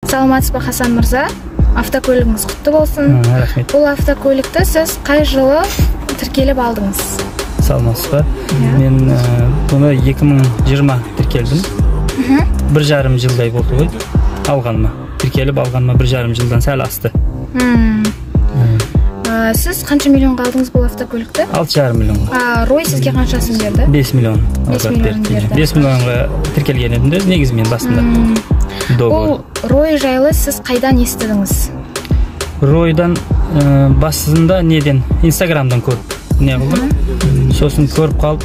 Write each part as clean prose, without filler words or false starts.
Саламатсызбы Хасан мырза? Автокөлігіңіз құтты болсын. Рахмет. Бұл автокөлікті сіз қай жылы тіркеліп алдыңыз? Саламатсызбы. Мен бұны 2020 тіркелдім. 1,5 жылдай болды ғой алғаныма. Тіркеліп алғаныма 1,5 жылдан сәл асты. Сіз қанша миллионға алдыңыз бұл автокөлікті? 6,5 миллионға. Рой сізге қаншасын берді? 5 миллион. 5 миллион берді. 5 миллионға тіркелген едім де, негізі басында. Бұл Рой жайлы сіз қайдан естідіңіз? Ройдан басында неден? Инстаграмдан көріп не қылдым. Сосын көріп қалып,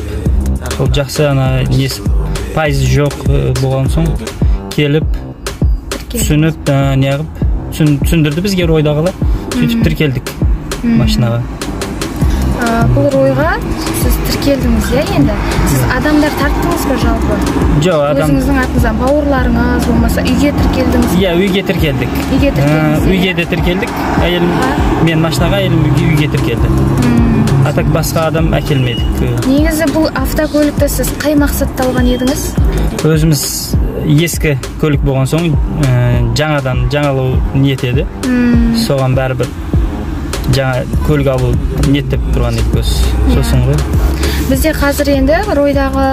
сол жақсы несі пайызы жоқ болған соң келіп, түсініп, түсіндірді бізге Ройдағылар. Сөйтіп тіркелдік машинаға. Бұл Ройға сіз тіркелдіңіз, енді? Сіз адамдар тарттыңыз ба жалпы? Жоқ, адам... Өзіңіздің атыңыздан бауырларыңыз, болмаса үйге тіркелдіңіз? Иә, үйге тіркелдік. Үйге де тіркелдік. Мен машинаға, әйелім үйге тіркелді. Атак басқа адам әкелмедік. Негізі бұл автокөлікті сіз қай мақсатта алған едіңіз? Өзіміз ескі көлік болған соң жаңадан жаңалау ниет еді. Соған бәрібір жаңа көлік алу ниеттеп тұрған едік сосын ғой. Бізде қазір енді Ройдағы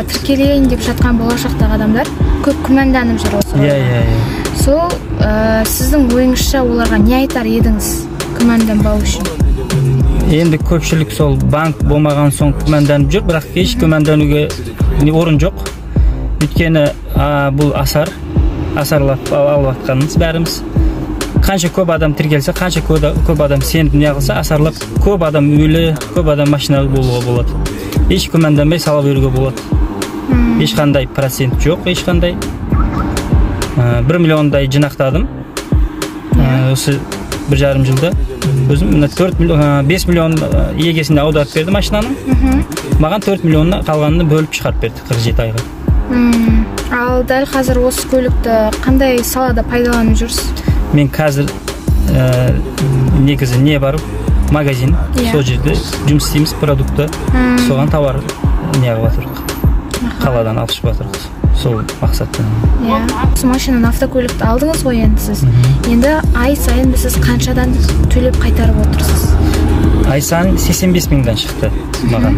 тіркелейін деп жатқан болашақтағы адамдар көп күмәнданып жүр осы Ройға. Сол сіздің ойыңызша оларға не айтар едіңіз күмәнданбау үшін? Енді көпшілік сол банк болмаған соң күмәнданып жүр, бірақ еш күмәндануге орын жоқ. Өйткені бұл асарлап алып атқанымыз бәріміз. Қанша көп адам тіркелсе, қанша көп адам сеніп не қылса, асарлап көп адам өлі, көп адам машина болуға болады. Еш күмәнданбай сала беруге болады. Ешқандай процент жоқ, ешқандай. 1 миллиондай жинақтадым. Осы 1,5 жылда. Өзім 5 миллион егесінде аударып берді машинаның. Маған 4 миллионны қалғанını бөліп шығарып берді 47 айға. Ал дәл қазір осы көлікті қандай салада пайдаланып жүрсіз? Мен қазір негізі не бар? Магазин. Сол жерде жұмыс істейміз, продукты. Соған товар не қылып жатырмыз. Қаладан алып шығып жатырмыз. Сол мақсаттан. Осы машинаны автокөлікті алдыңыз ғой енді сіз. Енді ай сайын сіз қаншадан төлеп қайтарып отырсыз? Ай сайын 85 мыңдан шықты маған.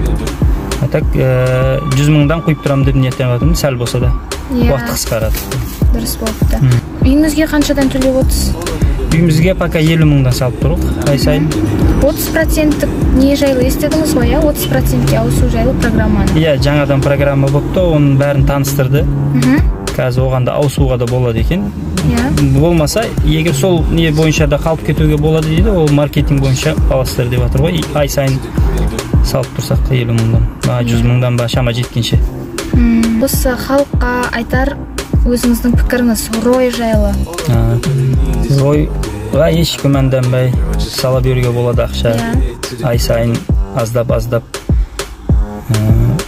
Так 100 мыңдан құйып тұрам деп ниеттеніп жатырмын, сәл болса да. Уақыт қысқарады. Дұрыс болыпты. Үйіңізге қаншадан төлеп отырсыз? Үйімізге пока 50 мыңдан салып тұрық ай сайын. 30% не жайлы естедіңіз ғой, 30%-ке ауысу жайлы программаны? Иә, жаңадан программа болыпты, оның бәрін таныстырды. Қазір оған да ауысуға да болады екен. Болмаса, егер сол не бойынша да қалып кетуге болады дейді, ол маркетинг бойынша аласыздар деп жатыр ғой. Ай сайын салып тұрсақ 50 мыңдан, 100 мыңдан ба шама жеткенше. Осы халыққа айтар өзіңіздің пікіріңіз Рой жайлы? Ройға еш күмәнданбай сала беруге болады ақша. Ай сайын аздап.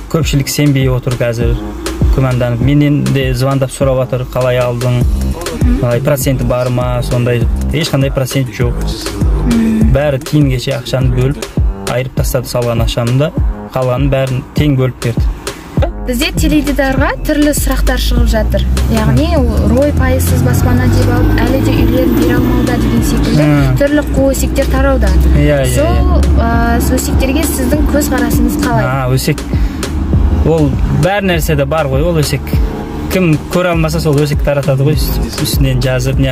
Көпшілік сенбей отыр қазір. Күмәнданып. Менен де звондап сұрап жатыр, қалай алдың? Проценті бар ма? Сондай ешқандай процент жоқ. Бәрі тиынгеше ақшаны бөліп, айырып тастады салған ақшамды, қалғанын бәрін тең бөліп берді. Бізде теледидарға түрлі сұрақтар шығып жатыр. Яғни, Рой пайызсыз баспана деп алып, әлі де үйлерін бере алмауда деген секілді түрлі өсектер тарауда. Сол өсектерге сіздің көз қарасыңыз қалай? Өсек. Ол бәр нәрседе бар ғой, ол өсек. Кім көре алмаса сол өсек таратады ғой, үстінен жазып.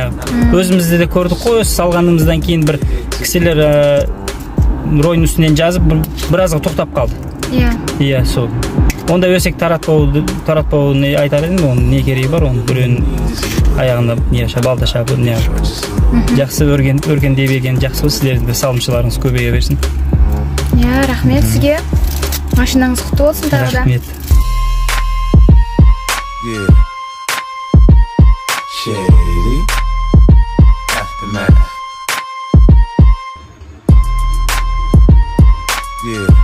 Өзімізде де көрдік қой, салғанымыздан кейін бір кісілер Ройның үстінен жазып, біразға тоқтап қалды. Иә, сол. Онда өсек таратпауыны айтар едім, оның не керегі бар, оның біреуін аяғында балта шабы, жақсы өргендей берген, жақсы сіздердің салымшыларыңыз көбейе берсін. Рахмет сізге. Машинаңыз құтты болсын тағы да. Рахмет. Yeah.